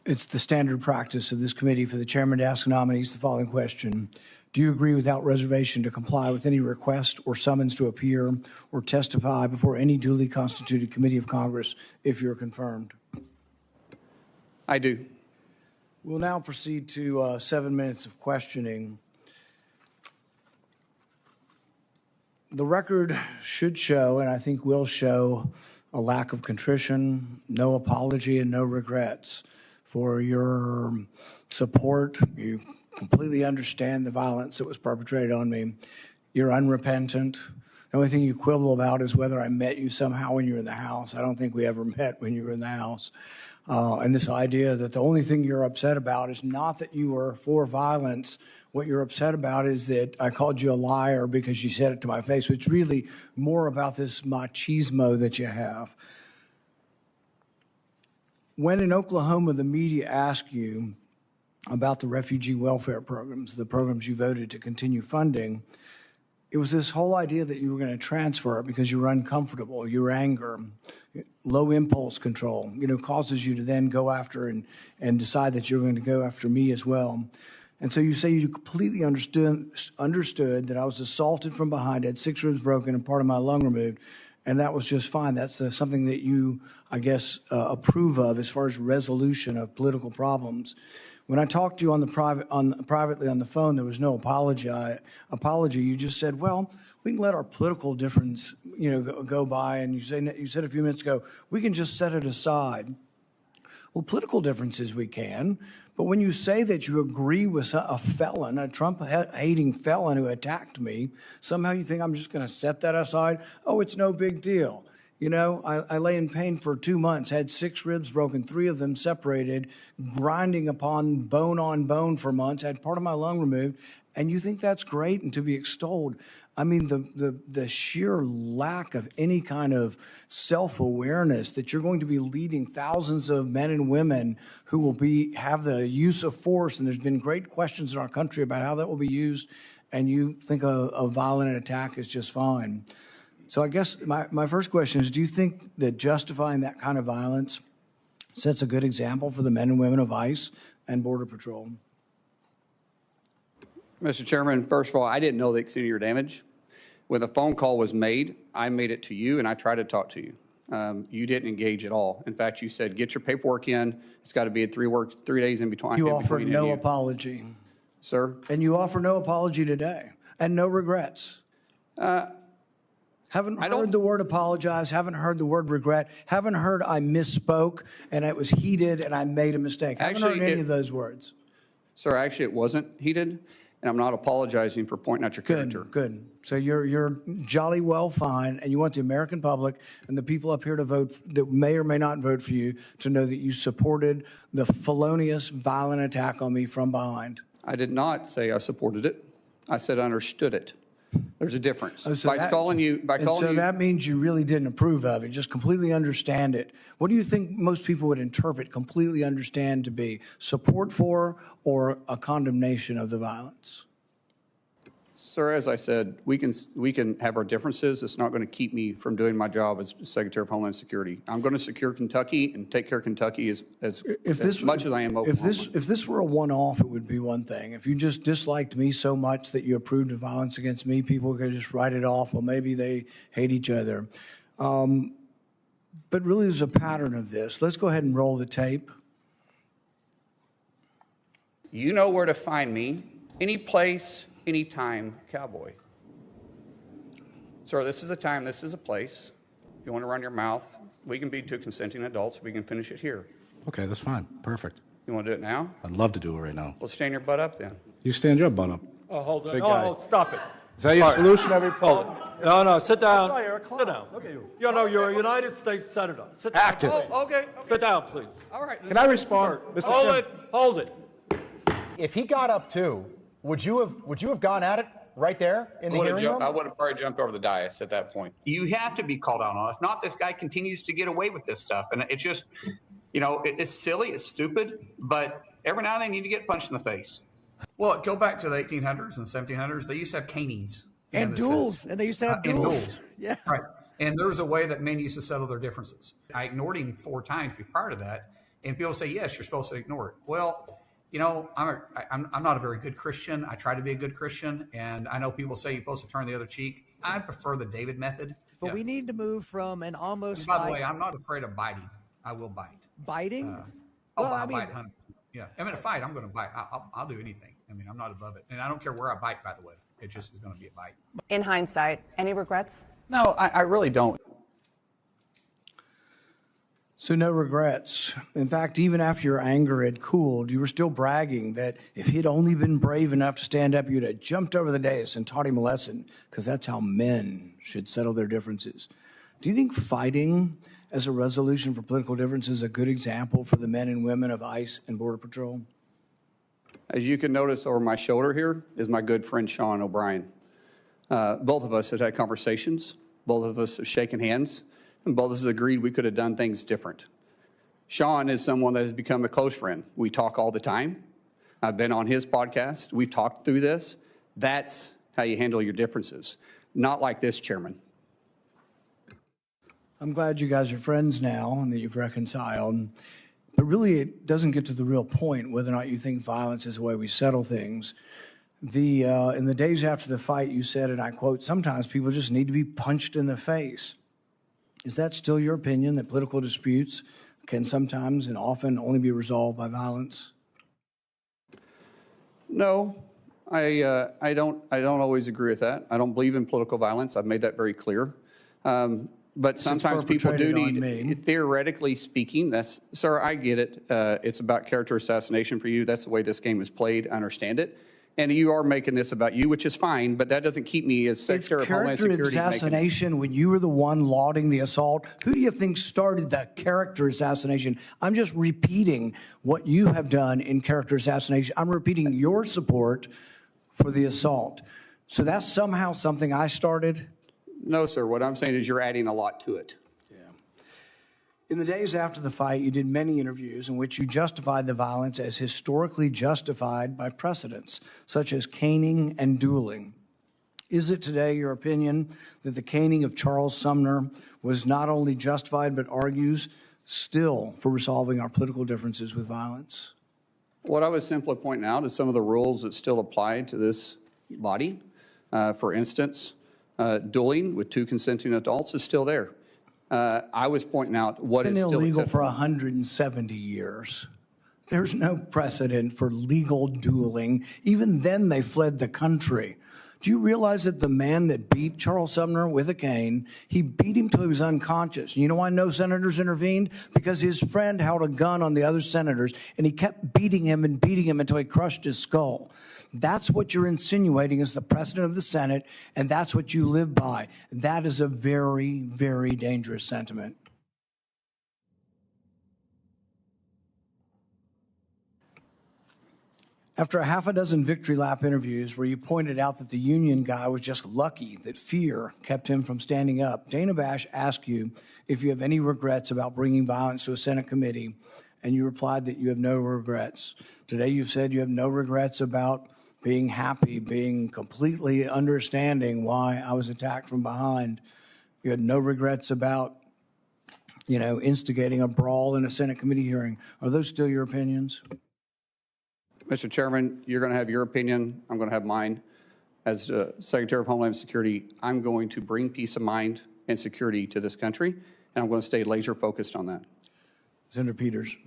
It's the standard practice of this committee for the chairman to ask nominees the following question. Do you agree without reservation to comply with any request or summons to appear or testify before any duly constituted committee of Congress if you're confirmed? I do. We'll now proceed to 7 minutes of questioning. The record should show, and I think will show, a lack of contrition, no apology, and no regrets for your support. You completely understand the violence that was perpetrated on me. You're unrepentant. The only thing you quibble about is whether I met you somehow when you were in the house. I don't think we ever met when you were in the house. And this idea that the only thing you're upset about is not that you were for violence. What you're upset about is that I called you a liar because you said it to my face. It's really more about this machismo that you have. When in Oklahoma the media asked you about the refugee welfare programs, the programs you voted to continue funding, it was this whole idea that you were going to transfer it because you were uncomfortable, your anger, low impulse control, causes you to then go after and decide that you're going to go after me as well. And so you say you completely understood that I was assaulted from behind, had 6 ribs broken and part of my lung removed, and that was just fine. That's something that you, I guess, approve of as far as resolution of political problems. When I talked to you privately on the phone, there was no apology. You just said, well, we can let our political difference, go by. And you said a few minutes ago, we can just set it aside. Well, political differences we can, but when you say that you agree with a felon, a Trump-hating felon who attacked me, somehow you think I'm just going to set that aside? Oh, it's no big deal. I lay in pain for 2 months, had 6 ribs broken, 3 of them separated, grinding upon bone for months, had part of my lung removed, and you think that's great and to be extolled. I mean, the sheer lack of any kind of self-awareness that you're going to be leading thousands of men and women who will have the use of force, and there's been great questions in our country about how that will be used, and you think a violent attack is just fine. So I guess my first question is, do you think that justifying that kind of violence sets a good example for the men and women of ICE and Border Patrol? Mr. Chairman, first of all, I didn't know the extent of your damage. When the phone call was made, I made it to you and I tried to talk to you. You didn't engage at all. In fact, you said, get your paperwork in. It's got to be 3 days in between. You offered no apology. Sir? And you offer no apology today and no regrets. Haven't heard the word apologize, haven't heard the word regret, haven't heard I misspoke and it was heated and I made a mistake. Haven't heard any of those words. Sir, actually, it wasn't heated, and I'm not apologizing for pointing out your character. Good. So you're jolly well fine, and you want the American public and the people up here to vote that may or may not vote for you to know that you supported the felonious, violent attack on me from behind. I did not say I supported it. I said I understood it. There's a difference. So that means you really didn't approve of it, just completely understand it. What do you think most people would interpret completely understand to be? Support for or a condemnation of the violence? Sir, as I said, we can have our differences. It's not going to keep me from doing my job as Secretary of Homeland Security. I'm going to secure Kentucky and take care of Kentucky as much as I am Oklahoma. If this were a one-off, it would be one thing. If you just disliked me so much that you approved of violence against me, people could just write it off. Well, maybe they hate each other. But really, there's a pattern of this. Let's go ahead and roll the tape. You know where to find me, any place, anytime, cowboy. Sir, this is a time, this is a place. If you want to run your mouth, we can be 2 consenting adults. We can finish it here. Okay, that's fine. Perfect. You want to do it now? I'd love to do it right now. Well, stand your butt up then. You stand your butt up. Oh, hold on. Big guy. Oh, stop it. Is that your solution every poll? No, sit down. Sit down. Look at you. You're a United States Senator. Sit down. Active. Oh, okay. Sit down, please. All right. Can I respond? Mr. Hold it. If he got up too, would you have gone at it right there in the hearing room? I would have probably jumped over the dais at that point. You have to be called out on it. If not, this guy continues to get away with this stuff. And it's just, it's silly, it's stupid, but every now and then you need to get punched in the face. Well, go back to the 1800s and 1700s. They used to have canings. And duels. And they used to have duels. Yeah. Right. And there was a way that men used to settle their differences. I ignored him 4 times prior to that. And people say, yes, you're supposed to ignore it. Well, you know, I'm not a very good Christian. I try to be a good Christian. And I know people say you're supposed to turn the other cheek. I prefer the David method. But we need to move from an almost And by the way, I'm not afraid of biting. I will bite. biting. I'll bite 100%. Yeah. I'm in a fight. I'm going to bite. I'll do anything. I mean, I'm not above it. And I don't care where I bite, by the way. It just is going to be a bite. In hindsight, any regrets? No, I really don't. So no regrets. In fact, even after your anger had cooled, you were still bragging that if he'd only been brave enough to stand up, you'd have jumped over the dais and taught him a lesson, because that's how men should settle their differences. Do you think fighting as a resolution for political differences is a good example for the men and women of ICE and Border Patrol? As you can notice over my shoulder here is my good friend Sean O'Brien. Both of us have had conversations. Both of us have shaken hands. And both of us agreed we could have done things different. Sean is someone that has become a close friend. We talk all the time. I've been on his podcast. We've talked through this. That's how you handle your differences. Not like this, Chairman. I'm glad you guys are friends now and that you've reconciled. But really, it doesn't get to the real point whether or not you think violence is the way we settle things. In the days after the fight, you said, and I quote, "Sometimes people just need to be punched in the face." Is that still your opinion, that political disputes can sometimes and often only be resolved by violence? No, I don't always agree with that. I don't believe in political violence. I've made that very clear. But sometimes people do need, theoretically speaking, sir, I get it. It's about character assassination for you. That's the way this game is played. I understand it. And you are making this about you, which is fine, but that doesn't keep me as Secretary of Homeland Security. It's character assassination when you were the one lauding the assault. Who do you think started that character assassination? I'm just repeating what you have done in character assassination. I'm repeating your support for the assault. So that's somehow something I started? No, sir. What I'm saying is you're adding a lot to it. In the days after the fight, you did many interviews in which you justified the violence as historically justified by precedents, such as caning and dueling. Is it today your opinion that the caning of Charles Sumner was not only justified, but argues still for resolving our political differences with violence? What I was simply pointing out is some of the rules that still apply to this body. For instance, dueling with two consenting adults is still there. I was pointing out what is still illegal for 170 years. There's no precedent for legal dueling. Even then, they fled the country. Do you realize that the man that beat Charles Sumner with a cane, he beat him till he was unconscious? You know why no senators intervened? Because his friend held a gun on the other senators, and he kept beating him until he crushed his skull. That's what you're insinuating is the precedent of the Senate, and that's what you live by. That is a very, very dangerous sentiment. After a half a dozen victory lap interviews where you pointed out that the union guy was just lucky that fear kept him from standing up, Dana Bash asked you if you have any regrets about bringing violence to a Senate committee, and you replied that you have no regrets. Today you've said you have no regrets about being happy, being completely understanding why I was attacked from behind. You had no regrets about, instigating a brawl in a Senate committee hearing. Are those still your opinions? Mr. Chairman, you're going to have your opinion. I'm going to have mine. As Secretary of Homeland Security, I'm going to bring peace of mind and security to this country, and I'm going to stay laser focused on that. Senator Peters.